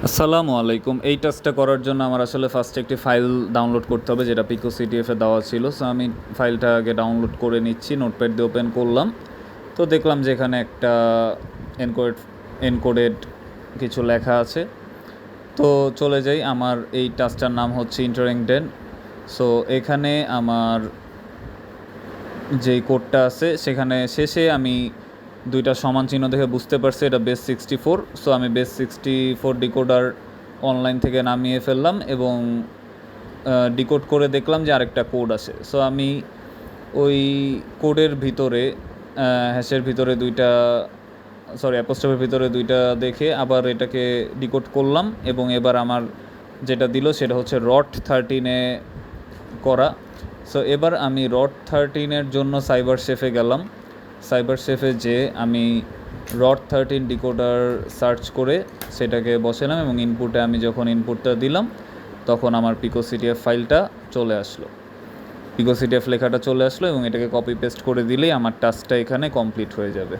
আসসালামু আলাইকুম। এই টাস্কটা করার জন্য আমার আসলে ফার্স্টে একটি ফাইল ডাউনলোড করতে হবে, যেটা পিকো সিটিএফে দেওয়া ছিল। সো আমি ফাইলটা আগে ডাউনলোড করে নিচ্ছি, নোটপ্যাড দিয়ে ওপেন করলাম। তো দেখলাম যে এখানে একটা এনকোডেড কিছু লেখা আছে। তো চলে যাই, আমার এই টাস্কটার নাম হচ্ছে ইন্টারেক্টেড। সো এখানে আমার যেই কোডটা আছে সেখানে শেষে আমি দুইটা সমান চিহ্ন দেখে বুঝতে পারছি এটা বেস 64। সো আমি বেস 64 ডিকোডার অনলাইন থেকে নামিয়ে ফেললাম এবং ডিকোড করে দেখলাম যে আরেকটা কোড আছে। সো আমি ওই কোডের ভিতরে হ্যাশের ভিতরে অ্যাপোস্ট্রফের ভিতরে দুইটা দেখে আবার এটাকে ডিকোড করলাম এবং এবার আমার যেটা দিল সেটা হচ্ছে রট 13-এ করা। সো এবার আমি রট 13-এর জন্য সাইবার শেফে গেলাম। সাইবার শেফে যে আমি রট 13 ডিকোডার সার্চ করে সেটাকে বসালাম এবং ইনপুটে আমি যখন ইনপুটটা দিলাম তখন আমার পিকো সিটিএফ ফাইলটা চলে আসলো, পিকো সিটিএফ লেখাটা চলে আসলো এবং এটাকে কপি পেস্ট করে দিলেই আমার টাস্কটা এখানে কমপ্লিট হয়ে যাবে।